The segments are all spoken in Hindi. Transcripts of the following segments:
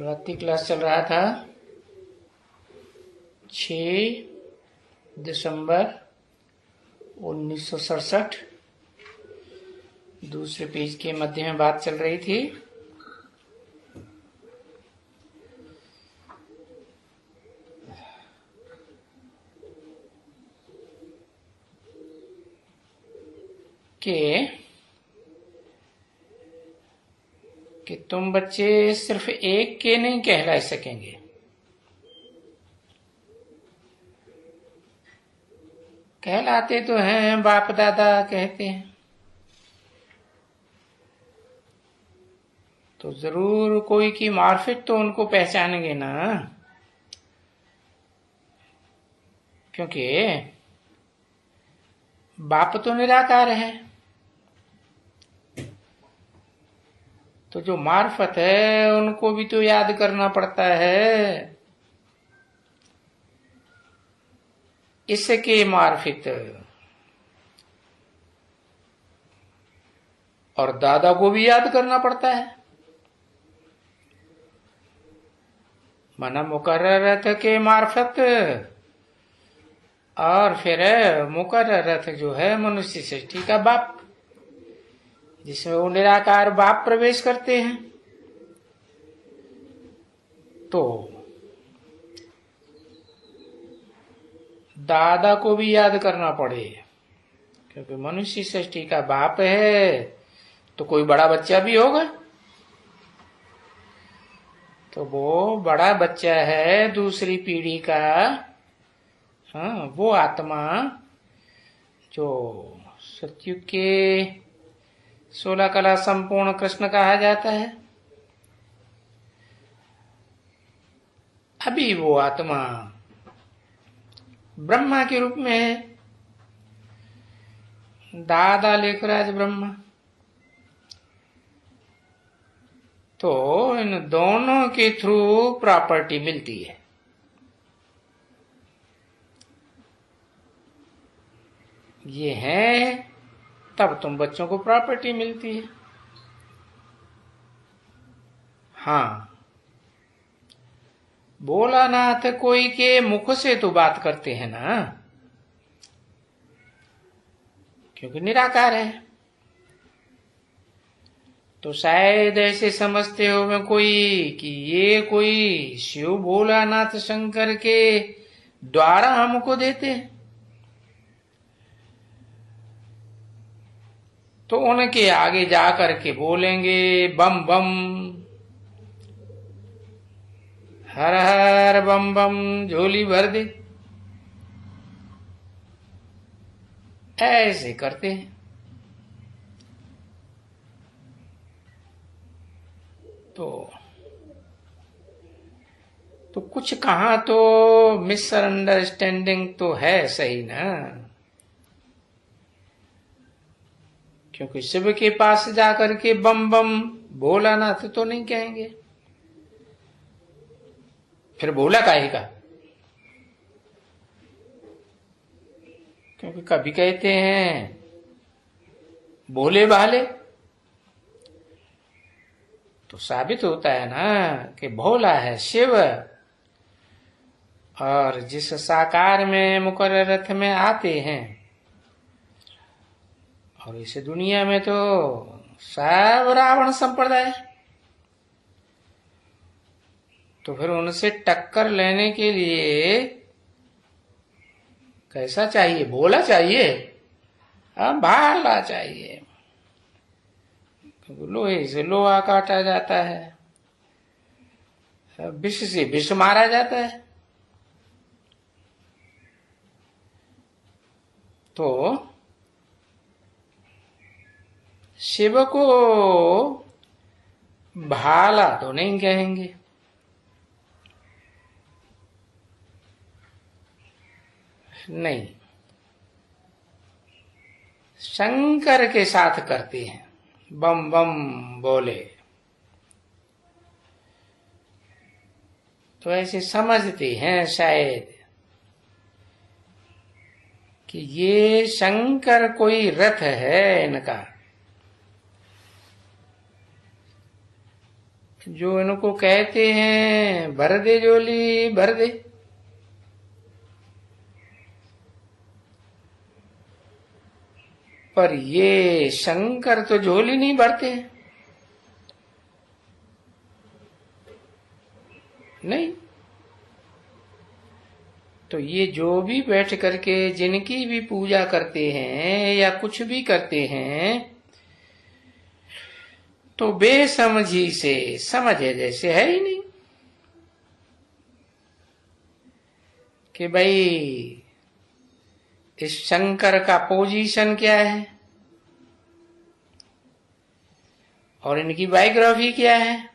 शुरुआती क्लास चल रहा था 6 दिसंबर 1967। दूसरे पेज के मध्य में बात चल रही थी कि तुम बच्चे सिर्फ एक के नहीं कहला सकेंगे, कहलाते तो हैं, बाप दादा कहते हैं, तो जरूर कोई की मार्फत तो उनको पहचानेंगे ना, क्योंकि बाप तो निराकार है। तो जो मार्फत है उनको भी तो याद करना पड़ता है। इसके मार्फत और दादा को भी याद करना पड़ता है। मना मुकर्ररत के मार्फत और फिर मुकर्ररत जो है मनुष्य सृष्टि का बाप, जिसमें वो निराकार बाप प्रवेश करते हैं। तो दादा को भी याद करना पड़े, क्योंकि मनुष्य सृष्टि का बाप है तो कोई बड़ा बच्चा भी होगा। तो वो बड़ा बच्चा है दूसरी पीढ़ी का, हाँ, वो आत्मा जो सतयुग के 16 कला संपूर्ण कृष्ण कहा जाता है। अभी वो आत्मा ब्रह्मा के रूप में है, दादा लेखराज ब्रह्मा। तो इन दोनों के थ्रू प्रॉपर्टी मिलती है। ये है तब तुम बच्चों को प्रॉपर्टी मिलती है। हाँ, भोलानाथ कोई के मुख से तो बात करते हैं ना, क्योंकि निराकार है। तो शायद ऐसे समझते हो मैं कोई कि ये कोई शिव भोलानाथ शंकर के द्वारा हमको देते हैं, तो उनके आगे जा करके बोलेंगे बम बम, हर हर बम बम, झोली भर दे, ऐसे करते हैं। तो कुछ कहा तो मिसअंडरस्टैंडिंग तो है, सही ना, क्योंकि शिव के पास जाकर के बम बम भोलानाथ तो नहीं कहेंगे, फिर भोला काहे का। क्योंकि कभी कहते हैं भोले भाले, तो साबित होता है ना कि भोला है शिव, और जिस साकार में मुकर्रर रथ में आते हैं, और इस दुनिया में तो सब रावण संप्रदाय, तो फिर उनसे टक्कर लेने के लिए कैसा चाहिए? भोला चाहिए, भाला चाहिए, क्योंकि लोहे से लोहा काटा जाता है, विष से विष मारा जाता है। तो शिव को भाला तो नहीं कहेंगे, नहीं, शंकर के साथ करते हैं बम बम बोले, तो ऐसे समझते हैं शायद कि ये शंकर कोई रथ है इनका, जो इनको कहते हैं भर दे झोली भर दे, पर ये शंकर तो झोली नहीं भरते हैं। नहीं, तो ये जो भी बैठ करके जिनकी भी पूजा करते हैं या कुछ भी करते हैं, तो बेसमझी से समझे जैसे है ही नहीं कि भाई इस शंकर का पोजीशन क्या है और इनकी बायोग्राफी क्या है,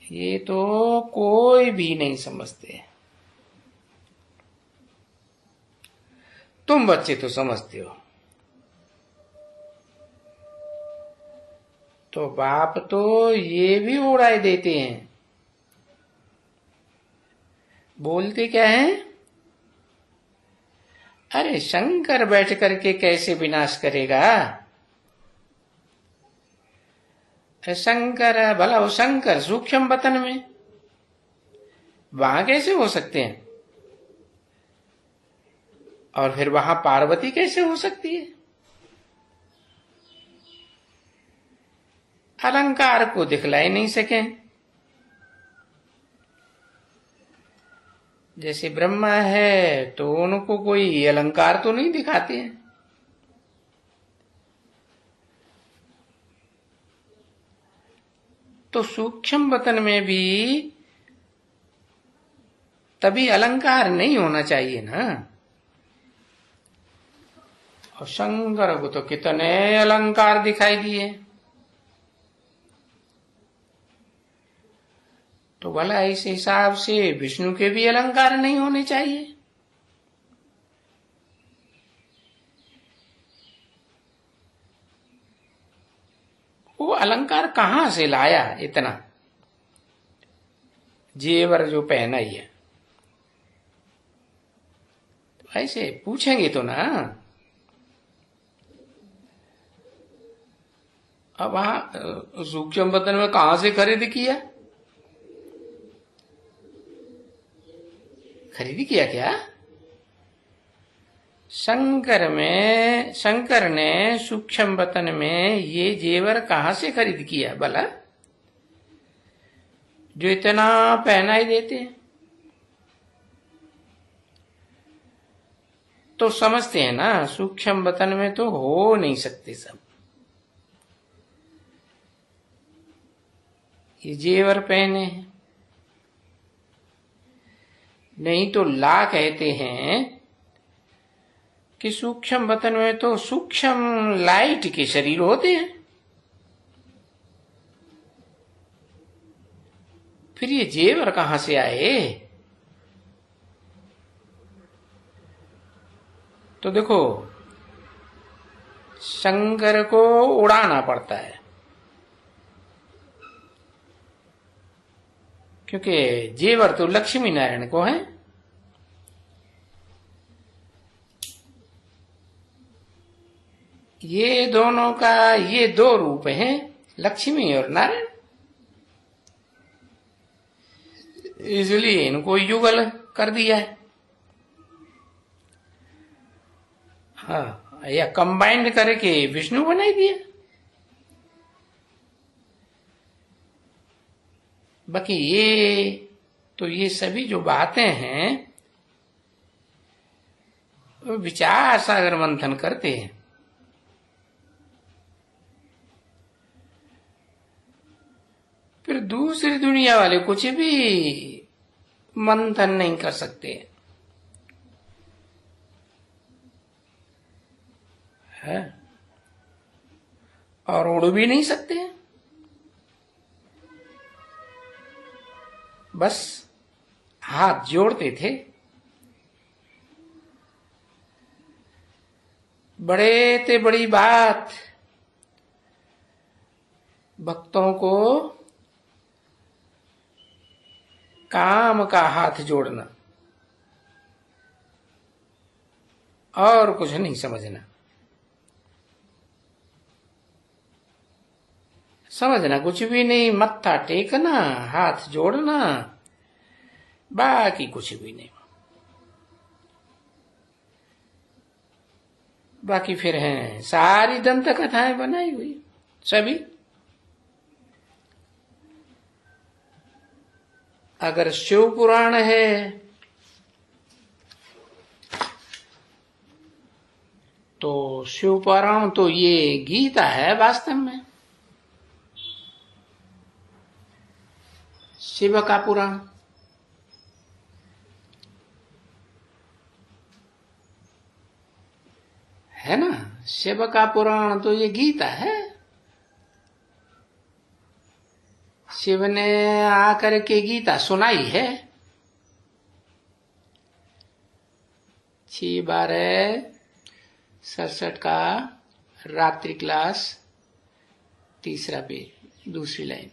ये तो कोई भी नहीं समझते। तुम बच्चे तो समझते हो। तो बाप तो ये भी उड़ाए देते हैं। बोलते क्या है, अरे शंकर बैठ करके कैसे विनाश करेगा, शंकर भला वो शंकर सूक्ष्म वतन में वहां कैसे हो सकते हैं, और फिर वहां पार्वती कैसे हो सकती है। अलंकार को दिखलाई नहीं सके। जैसे ब्रह्मा है तो उनको कोई अलंकार तो नहीं दिखाते हैं, तो सूक्ष्म वतन में भी तभी अलंकार नहीं होना चाहिए ना। और शंकर को तो कितने अलंकार दिखाई दिए, तो भला इस हिसाब से विष्णु के भी अलंकार नहीं होने चाहिए। वो अलंकार कहां से लाया इतना, जेवर जो पहना ही है, तो ऐसे पूछेंगे तो ना। अब वहां सूक्ष्म वतन में कहां से खरीद किया, खरीदी किया क्या। शंकर ने सूक्ष्म वतन में ये जेवर कहां से खरीद किया भला, जो इतना पहनाई देते हैं। तो समझते हैं ना, सूक्ष्म वतन में तो हो नहीं सकते सब। ये जेवर पहने हैं, नहीं तो ला कहते हैं कि सूक्ष्म वतन में तो सूक्ष्म लाइट के शरीर होते हैं, फिर ये जेवर कहां से आए। तो देखो, शंकर को उड़ाना पड़ता है, क्योंकि जेवर तो लक्ष्मी नारायण को है। ये दोनों का ये दो रूप हैं, लक्ष्मी और नारायण, इसलिए इनको युगल कर दिया है। हाँ, या कंबाइंड करके विष्णु बनाई दिया। बाकी ये सभी जो बातें हैं वो विचार सागर मंथन करते हैं। फिर दूसरी दुनिया वाले कुछ भी मंथन नहीं कर सकते है, और उड़ भी नहीं सकते। बस हाथ जोड़ते थे, बड़े ते बड़ी बात भक्तों को काम का हाथ जोड़ना और कुछ नहीं समझना। समझना कुछ भी नहीं, मत्था टेकना, हाथ जोड़ना, बाकी कुछ भी नहीं। बाकी फिर हैं सारी दंत कथाएं बनाई हुई सभी। अगर शिव पुराण है तो शिव पुराण तो ये गीता है वास्तव में, शिव का पुराण। है ना, शिव का पुराण तो ये गीता है। शिव ने आकर के गीता सुनाई है। 6/12/67 का रात्रि क्लास, 3रा पेज, 2री लाइन।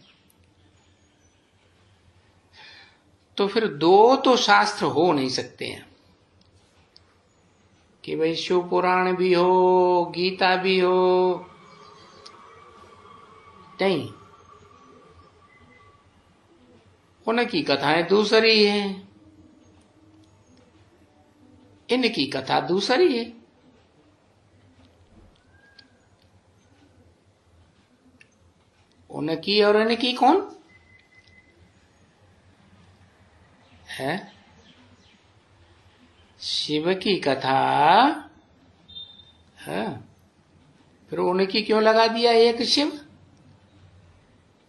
तो फिर दो तो शास्त्र हो नहीं सकते हैं कि भाई शिव पुराण भी हो, गीता भी हो, नहीं। उनकी कथाएं दूसरी है, इनकी कथा दूसरी है। उनकी और इनकी कौन है? शिव की कथा है, फिर उनकी क्यों लगा दिया एक शिव?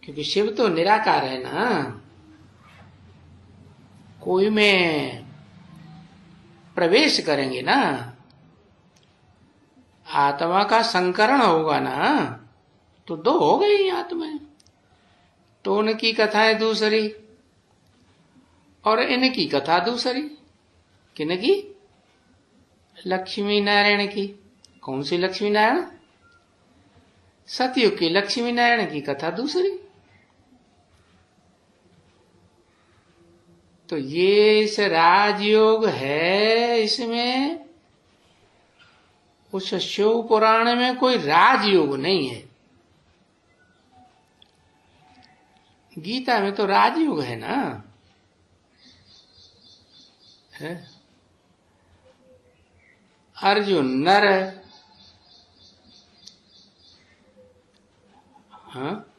क्योंकि शिव तो निराकार है ना, कोई में प्रवेश करेंगे ना, आत्मा का संकरण होगा ना, तो दो हो गई आत्माएं। तो उनकी कथाएं दूसरी और इनकी कथा दूसरी। किनकी? लक्ष्मी नारायण की। कौन सी लक्ष्मी नारायण? सतयुग की लक्ष्मी नारायण की कथा दूसरी। तो ये इस राजयोग है, इसमें उस शिव पुराण में कोई राजयोग नहीं है। गीता में तो राजयोग है ना, है? अर्जुन नर, हाँ,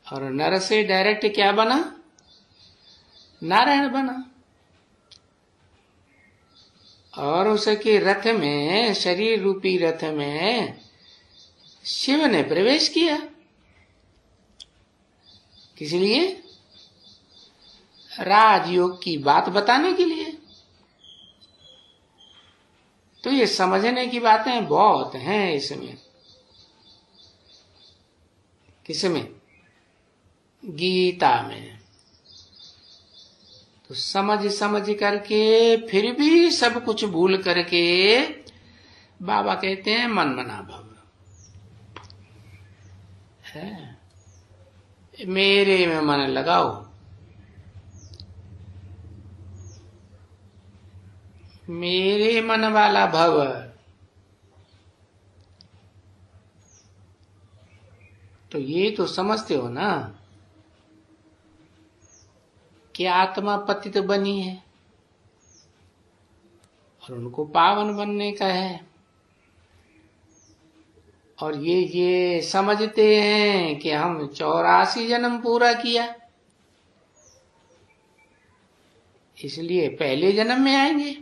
और नर से डायरेक्ट क्या बना? नारायण बना। और उसके रथ में, शरीर रूपी रथ में शिव ने प्रवेश किया। किस लिए? राजयोग की बात बताने के लिए। तो ये समझने की बातें बहुत हैं इसमें। किसमें? गीता में। तो समझ समझ करके फिर भी सब कुछ भूल करके बाबा कहते हैं मन मना भव है, मेरे में मन लगाओ, मेरे मन वाला भव। तो ये तो समझते हो ना कि आत्मा पतित बनी है और उनको पावन बनने का है। और ये समझते हैं कि हम 84 जन्म पूरा किया, इसलिए पहले जन्म में आएंगे।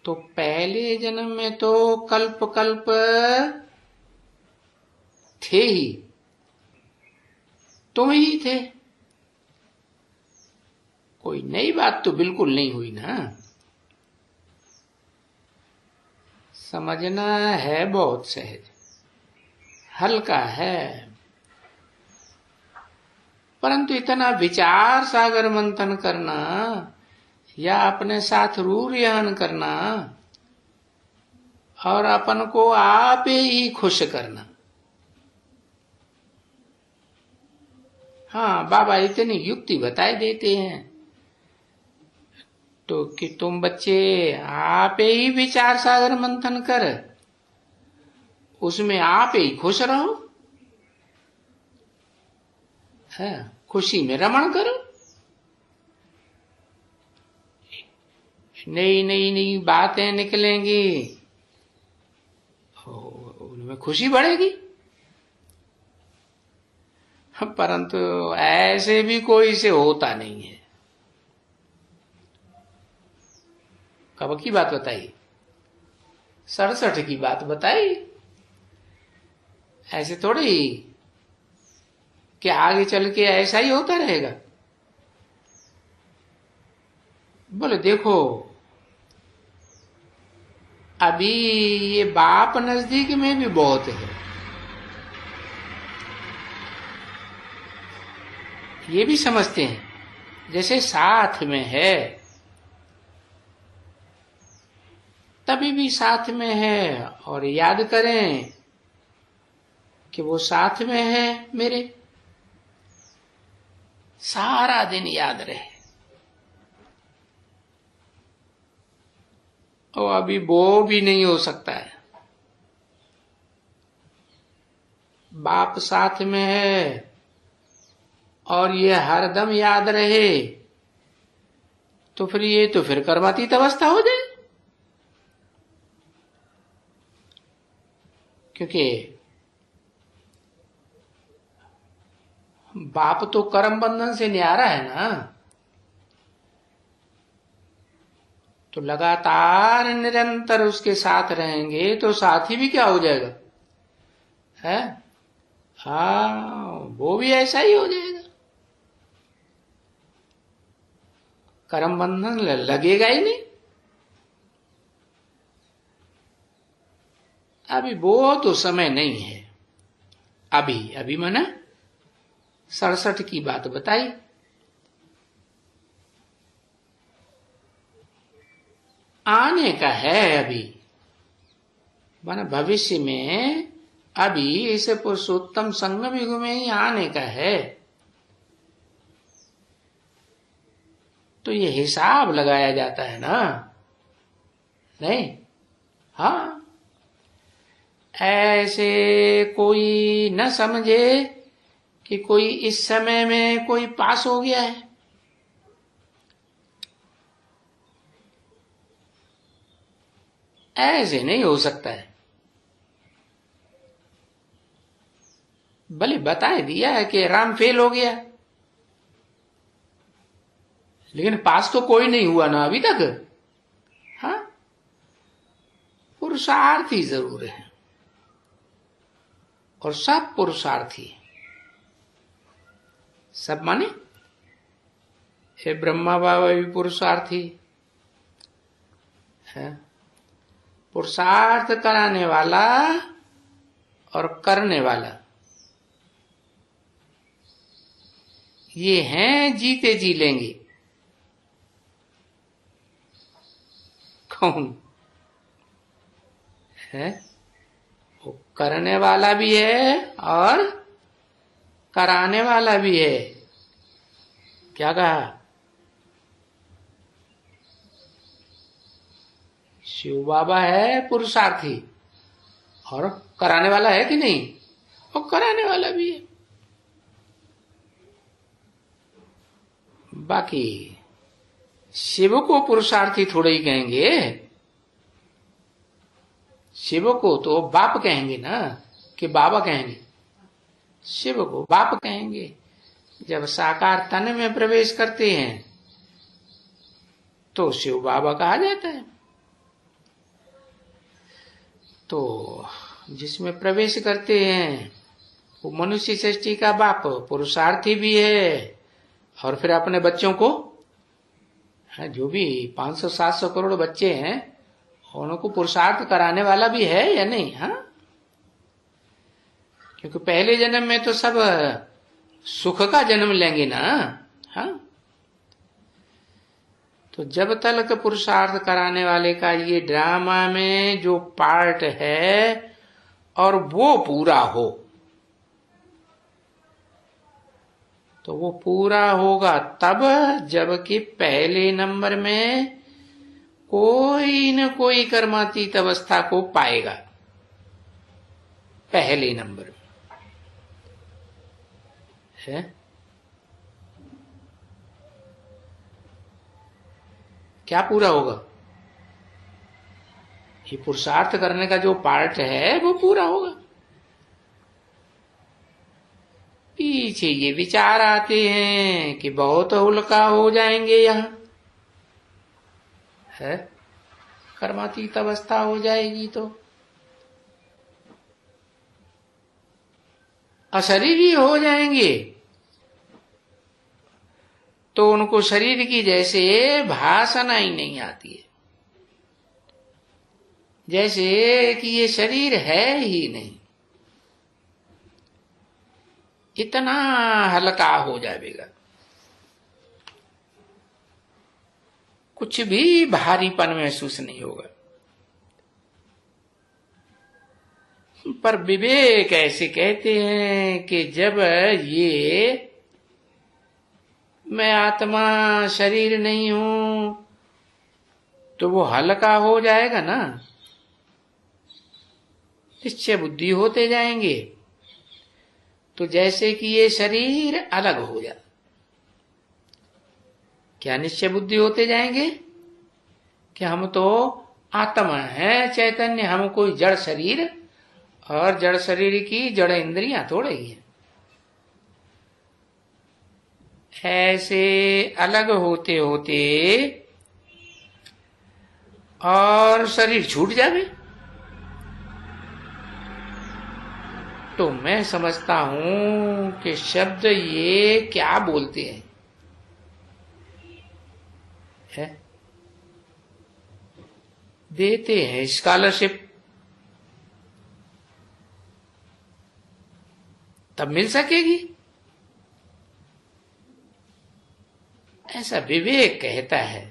तो पहले जन्म में तो कल्प कल्प थे ही, तुम ही थे। कोई नई बात तो बिल्कुल नहीं हुई ना। समझना है बहुत सहज, हल्का है, परंतु इतना विचार सागर मंथन करना या अपने साथ रूरियान करना और अपन को आप ही खुश करना। हाँ, बाबा इतनी युक्ति बताए देते हैं तो कि तुम बच्चे आप ही विचार सागर मंथन कर उसमें आप ही खुश रहो, है खुशी में रमण करो। नई नई नई बातें निकलेंगी, उनमें खुशी बढ़ेगी। परंतु ऐसे भी कोई से होता नहीं है। कब की बात बताई? 67 की बात बताई। ऐसे थोड़ी कि आगे चल के ऐसा ही होता रहेगा। बोले देखो, अभी ये बाप नजदीक में भी बहुत है, ये भी समझते हैं जैसे साथ में है, तभी भी साथ में है। और याद करें कि वो साथ में है मेरे, सारा दिन याद रहे। और अभी वो भी नहीं हो सकता है। बाप साथ में है और ये हरदम याद रहे, तो फिर ये तो फिर कर्मातीत अवस्था हो जाए। क्योंकि बाप तो कर्म बंधन से न्यारा है ना, तो लगातार निरंतर उसके साथ रहेंगे तो साथी भी क्या हो जाएगा, है? हाँ, वो भी ऐसा ही हो जाएगा। कर्म बंधन लगेगा ही नहीं। अभी वो तो समय नहीं है। अभी मैंने 67 की बात बताई। आने का है अभी, माना भविष्य में, अभी इसे पुरुषोत्तम संगम युग में ही आने का है। तो ये हिसाब लगाया जाता है ना, नहीं? हाँ, ऐसे कोई न समझे कि कोई इस समय में कोई पास हो गया है। ऐसे नहीं हो सकता है। भले बता दिया है कि राम फेल हो गया, लेकिन पास तो कोई नहीं हुआ ना अभी तक। हाँ, पुरुषार्थी जरूर है, और सब पुरुषार्थी। सब माने हे ब्रह्मा बाबा भी पुरुषार्थी है। पुरुषार्थ कराने वाला और करने वाला, ये हैं जीते जी लेंगे। कौन है? वो करने वाला भी है और कराने वाला भी है। क्या कहा? शिव बाबा है पुरुषार्थी, और कराने वाला है कि नहीं? और कराने वाला भी है। बाकी शिव को पुरुषार्थी थोड़े ही कहेंगे। शिव को तो बाप कहेंगे ना, कि बाबा कहेंगे। शिव को बाप कहेंगे। जब साकार तन में प्रवेश करते हैं तो शिव बाबा कहा जाता है। तो जिसमें प्रवेश करते हैं वो मनुष्य सृष्टि का बाप पुरुषार्थी भी है, और फिर अपने बच्चों को, जो भी 500-700 करोड़ बच्चे हैं, उनको पुरुषार्थ कराने वाला भी है या नहीं? हाँ, क्योंकि पहले जन्म में तो सब सुख का जन्म लेंगे ना। हाँ, तो जब तक पुरुषार्थ कराने वाले का ये ड्रामा में जो पार्ट है और वो पूरा हो, तो वो पूरा होगा तब जबकि पहले नंबर में कोई न कोई कर्मातीत अवस्था को पाएगा। पहले नंबर है। क्या पूरा होगा? ये पुरुषार्थ करने का जो पार्ट है वो पूरा होगा। पीछे ये विचार आते हैं कि बहुत हल्का हो जाएंगे, यहां है कर्मातीत अवस्था हो जाएगी तो अशरीरी हो जाएंगे, तो उनको शरीर की जैसे भाषण ही नहीं आती है, जैसे कि ये शरीर है ही नहीं, इतना हल्का हो जाएगा, कुछ भी भारीपन महसूस नहीं होगा। पर विवेक ऐसे कहते हैं कि जब ये मैं आत्मा शरीर नहीं हूं तो वो हल्का हो जाएगा ना, निश्चय बुद्धि होते जाएंगे, तो जैसे कि ये शरीर अलग हो जाए। क्या निश्चय बुद्धि होते जाएंगे कि हम तो आत्मा है चैतन्य, हम कोई जड़ शरीर और जड़ शरीर की जड़ इंद्रियां थोड़े ही है। ऐसे अलग होते होते और शरीर छूट जावे, तो मैं समझता हूं कि शब्द ये क्या बोलते हैं है? देते हैं स्कॉलरशिप, तब मिल सकेगी, ऐसा विवेक कहता है।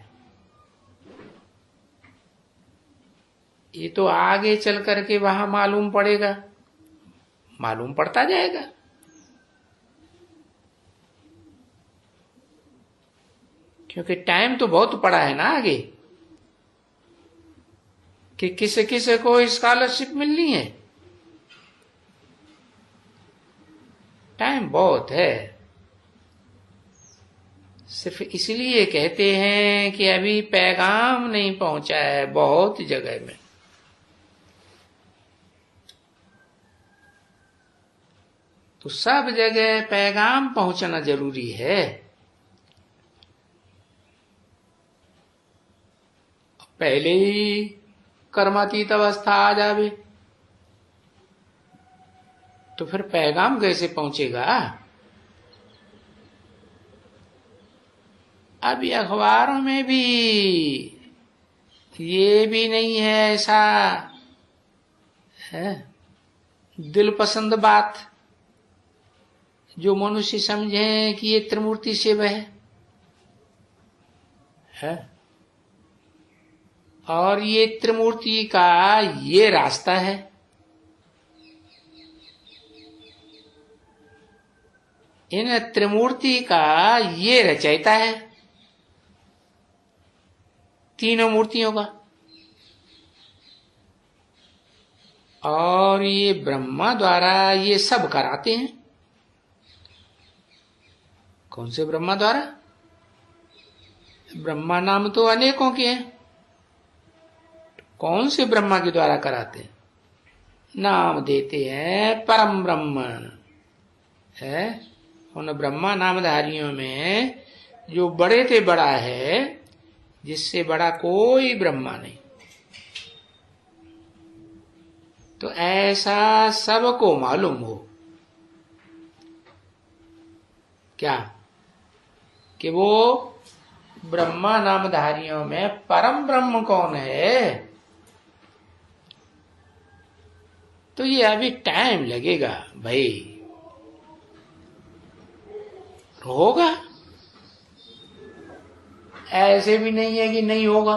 ये तो आगे चल करके वहां मालूम पड़ेगा, मालूम पड़ता जाएगा। क्योंकि टाइम तो बहुत पड़ा है ना आगे, कि किसे किसे को स्कॉलरशिप मिलनी है, टाइम बहुत है। सिर्फ इसलिए कहते हैं कि अभी पैगाम नहीं पहुंचा है बहुत जगह में। तो सब जगह पैगाम पहुंचना जरूरी है। पहले ही कर्मातीत अवस्था आ जावे तो फिर पैगाम कैसे पहुंचेगा? अभी अखबारों में भी ये भी नहीं है ऐसा है दिल पसंद बात जो मनुष्य समझे कि ये त्रिमूर्ति शिव है और ये त्रिमूर्ति का ये रास्ता है। इन त्रिमूर्ति का ये रचयिता है, तीनों मूर्तियों का, और ये ब्रह्मा द्वारा ये सब कराते हैं। कौन से ब्रह्मा द्वारा? ब्रह्मा नाम तो अनेकों के हैं, कौन से ब्रह्मा के द्वारा कराते हैं? नाम देते हैं परम ब्रह्म है। उन ब्रह्मा नामधारियों में जो बड़े से बड़ा है, जिससे बड़ा कोई ब्रह्मा नहीं, तो ऐसा सबको मालूम हो क्या कि वो ब्रह्मा नामधारियों में परम ब्रह्म कौन है। तो ये अभी टाइम लगेगा भाई, होगा, ऐसे भी नहीं है कि नहीं होगा।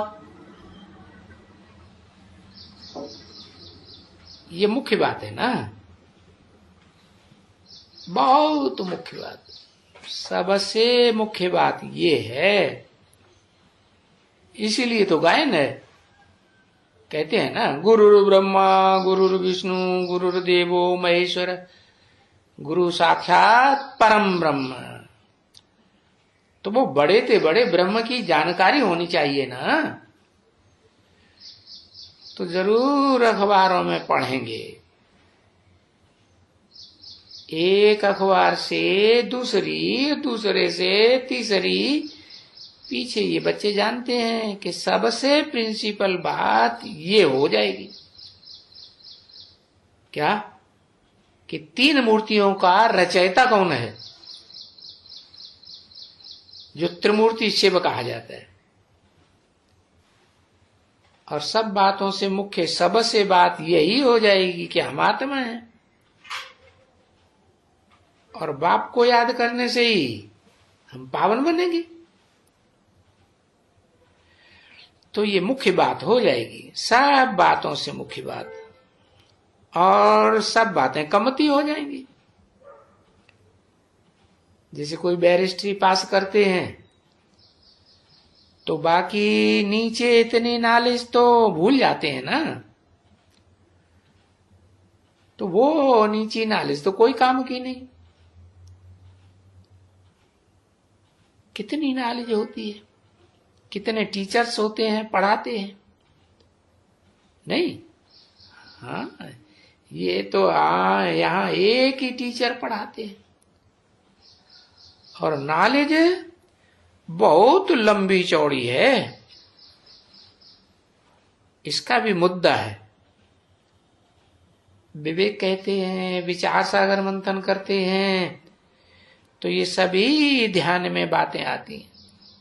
ये मुख्य बात है ना, बहुत मुख्य बात, सबसे मुख्य बात ये है। इसीलिए तो गायन है कहते हैं ना, गुरुर् ब्रह्मा गुरुर् विष्णु गुरुर्देवो महेश्वर गुरु साक्षात परम ब्रह्म। तो वो बड़े से बड़े ब्रह्म की जानकारी होनी चाहिए ना, तो जरूर अखबारों में पढ़ेंगे। एक अखबार से दूसरी, दूसरे से तीसरी, पीछे ये बच्चे जानते हैं कि सबसे प्रिंसिपल बात ये हो जाएगी क्या, कि तीन मूर्तियों का रचयिता कौन है, जो त्रिमूर्ति शिव कहा जाता है। और सब बातों से मुख्य सबसे बात यही हो जाएगी कि हम आत्मा हैं, और बाप को याद करने से ही हम पावन बनेंगे। तो ये मुख्य बात हो जाएगी, सब बातों से मुख्य बात, और सब बातें कमती हो जाएंगी। जैसे कोई बैरिस्ट्री पास करते हैं तो बाकी नीचे इतनी नॉलेज तो भूल जाते हैं ना, तो वो नीचे नॉलेज तो कोई काम की नहीं। कितनी नॉलेज होती है, कितने टीचर्स होते हैं पढ़ाते हैं, नहीं? हाँ, ये तो यहाँ एक ही टीचर पढ़ाते हैं, और नॉलेज बहुत लंबी चौड़ी है। इसका भी मुद्दा है। विवेक कहते हैं, विचार सागर मंथन करते हैं, तो ये सभी ध्यान में बातें आती हैं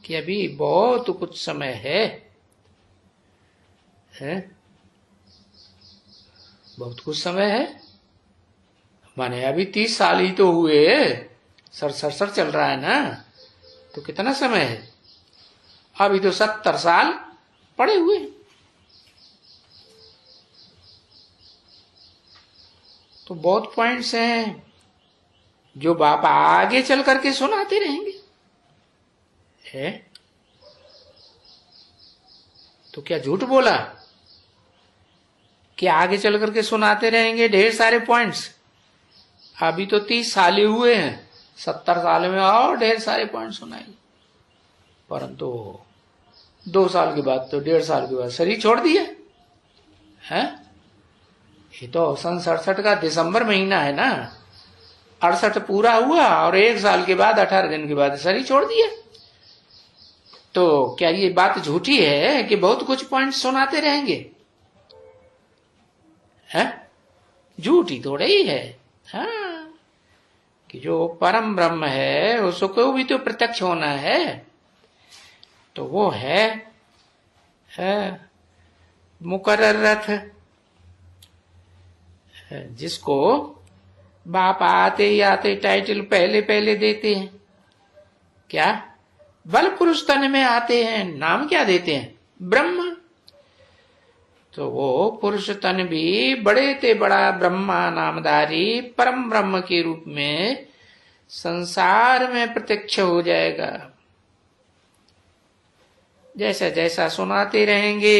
कि अभी बहुत कुछ समय है? बहुत कुछ समय है माने अभी 30 साल ही तो हुए, सर चल रहा है ना, तो कितना समय है? अभी तो 70 साल पड़े हुए। तो बहुत पॉइंट्स हैं जो बाप आगे चल करके सुनाते रहेंगे। है तो क्या झूठ बोला कि आगे चल करके सुनाते रहेंगे ढेर सारे पॉइंट्स? अभी तो 30 साल ही हुए हैं, 70 साल में और ढेर सारे पॉइंट सुनाएंगे। परंतु 2 साल के बाद तो 1.5 साल के बाद शरीर छोड़ दिया है। ये तो सन 67 का दिसंबर महीना है ना, 68 पूरा हुआ और 1 साल के बाद 18 दिन के बाद शरीर छोड़ दिया। तो क्या ये बात झूठी है कि बहुत कुछ पॉइंट सुनाते रहेंगे? है झूठी थोड़े ही है। हाँ, कि जो परम ब्रह्म है उसको भी तो प्रत्यक्ष होना है, तो वो है मुकर्रर रथ, जिसको बाप आते ही आते टाइटल पहले पहले देते हैं। क्या? बल पुरुष तन में आते हैं, नाम क्या देते हैं? ब्रह्म। तो वो पुरुष तन भी बड़े ते बड़ा ब्रह्मा नामधारी परम ब्रह्म के रूप में संसार में प्रत्यक्ष हो जाएगा। जैसा जैसा सुनाते रहेंगे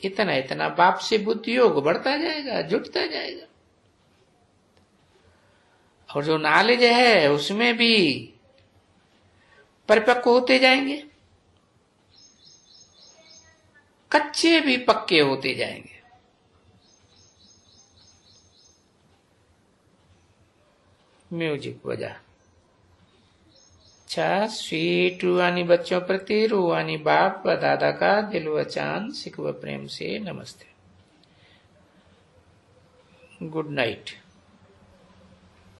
इतना इतना बाप से बुद्धि योग बढ़ता जाएगा, जुटता जाएगा। और जो नॉलेज है उसमें भी परिपक्व होते जाएंगे, कच्चे भी पक्के होते जाएंगे। म्यूजिक बजा। अच्छा, स्वीट रूहानी बच्चों प्रति रूहानी बाप व दादा का दिल व चांद सिक व प्रेम से नमस्ते। Good night.